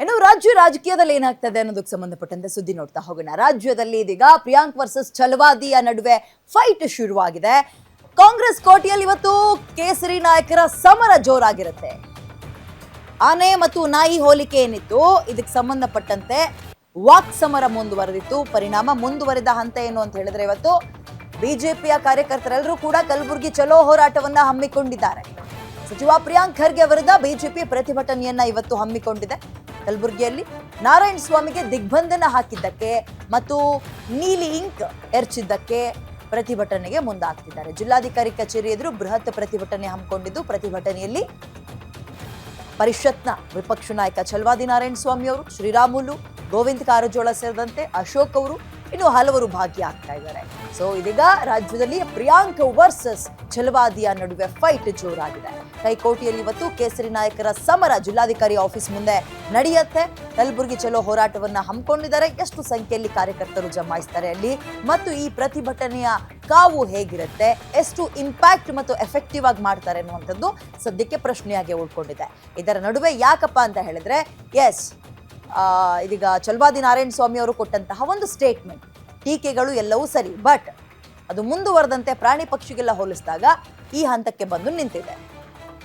ಇನ್ನು ರಾಜ್ಯ ರಾಜಕೀಯದಲ್ಲಿ ಏನಾಗ್ತದೆ ಅನ್ನೋದಕ್ಕೆ ಸಂಬಂಧಪಟ್ಟಂತೆ ಸುದ್ದಿ ನೋಡ್ತಾ ಹೋಗೋಣ. ರಾಜ್ಯದಲ್ಲಿ ಇದೀಗ ಪ್ರಿಯಾಂಕ್ ವರ್ಸಸ್ ಛಲವಾದಿಯ ನಡುವೆ ಫೈಟ್ ಶುರುವಾಗಿದೆ. ಕಾಂಗ್ರೆಸ್ ಕೋಟೆಯಲ್ಲಿ ಇವತ್ತು ಕೇಸರಿ ನಾಯಕರ ಸಮರ ಜೋರಾಗಿರುತ್ತೆ. ಆನೆ ಮತ್ತು ನಾಯಿ ಹೋಲಿಕೆ ಏನಿತ್ತು, ಇದಕ್ಕೆ ಸಂಬಂಧಪಟ್ಟಂತೆ ವಾಕ್ ಸಮರ ಮುಂದುವರೆದಿತ್ತು. ಪರಿಣಾಮ ಮುಂದುವರೆದ ಹಂತ ಏನು ಅಂತ ಹೇಳಿದ್ರೆ, ಇವತ್ತು ಬಿಜೆಪಿಯ ಕಾರ್ಯಕರ್ತರೆಲ್ಲರೂ ಕೂಡ ಕಲಬುರಗಿ ಚಲೋ ಹೋರಾಟವನ್ನ ಹಮ್ಮಿಕೊಂಡಿದ್ದಾರೆ. ಸಚಿವ ಪ್ರಿಯಾಂಕ್ ಖರ್ಗೆ ವಿರುದ್ಧ ಬಿಜೆಪಿ ಪ್ರತಿಭಟನೆಯನ್ನ ಇವತ್ತು ಹಮ್ಮಿಕೊಂಡಿದೆ. ಕಲಬುರಗಿಯಲ್ಲಿ ನಾರಾಯಣ ಸ್ವಾಮಿಗೆ ದಿಗ್ಬಂಧನ ಹಾಕಿದ್ದಕ್ಕೆ ಮತ್ತು ನೀಲಿ ಇಂಕ್ ಎರಚಿದ್ದಕ್ಕೆ ಪ್ರತಿಭಟನೆಗೆ ಮುಂದಾಗ್ತಿದ್ದಾರೆ. ಜಿಲ್ಲಾಧಿಕಾರಿ ಕಚೇರಿ ಎದುರು ಬೃಹತ್ ಪ್ರತಿಭಟನೆ ಹಮ್ಮಿಕೊಂಡಿದ್ದು, ಪ್ರತಿಭಟನೆಯಲ್ಲಿ ಪರಿಷತ್ನ ವಿಪಕ್ಷ ನಾಯಕ ಛಲವಾದಿ ನಾರಾಯಣ ಸ್ವಾಮಿ ಅವರು, ಶ್ರೀರಾಮುಲು, ಗೋವಿಂದ ಕಾರಜೋಳ ಸೇರಿದಂತೆ ಅಶೋಕ್ ಅವರು ಇನ್ನು ಹಲವರು ಭಾಗಿಯಾಗ್ತಾ ಇದ್ದಾರೆ. ಸೊ ಇದೀಗ ರಾಜ್ಯದಲ್ಲಿ ಪ್ರಿಯಾಂಕ್ ವರ್ಸಸ್ ಛಲವಾದಿಯ ನಡುವೆ ಫೈಟ್ ಜೋರಾಗಿದೆ. ಕೈಕೋಟೆಯಲ್ಲಿ ಇವತ್ತು ಕೇಸರಿ ನಾಯಕರ ಸಮರ ಜಿಲ್ಲಾಧಿಕಾರಿ ಆಫೀಸ್ ಮುಂದೆ ನಡೆಯುತ್ತೆ. ಕಲಬುರಗಿ ಚಲೋ ಹೋರಾಟವನ್ನ ಹಮ್ಮಿಕೊಂಡಿದ್ದಾರೆ. ಎಷ್ಟು ಸಂಖ್ಯೆಯಲ್ಲಿ ಕಾರ್ಯಕರ್ತರು ಜಮಾಯಿಸ್ತಾರೆ ಅಲ್ಲಿ ಮತ್ತು ಈ ಪ್ರತಿಭಟನೆಯ ಕಾವು ಹೇಗಿರುತ್ತೆ, ಎಷ್ಟು ಇಂಪ್ಯಾಕ್ಟ್ ಮತ್ತು ಎಫೆಕ್ಟಿವ್ ಆಗಿ ಮಾಡ್ತಾರೆ ಅನ್ನುವಂಥದ್ದು ಸದ್ಯಕ್ಕೆ ಪ್ರಶ್ನೆಯಾಗಿ ಉಳ್ಕೊಂಡಿದೆ. ಇದರ ನಡುವೆ ಯಾಕಪ್ಪ ಅಂತ ಹೇಳಿದ್ರೆ, ಇದೀಗ ಛಲವಾದಿ ನಾರಾಯಣ ಸ್ವಾಮಿ ಅವರು ಕೊಟ್ಟಂತಹ ಒಂದು ಸ್ಟೇಟ್ಮೆಂಟ್, ಟೀಕೆಗಳು ಎಲ್ಲವೂ ಸರಿ, ಬಟ್ ಅದು ಮುಂದುವರೆದಂತೆ ಪ್ರಾಣಿ ಪಕ್ಷಿಗೆಲ್ಲ ಹೋಲಿಸಿದಾಗ ಈ ಹಂತಕ್ಕೆ ಬಂದು ನಿಂತಿದೆ.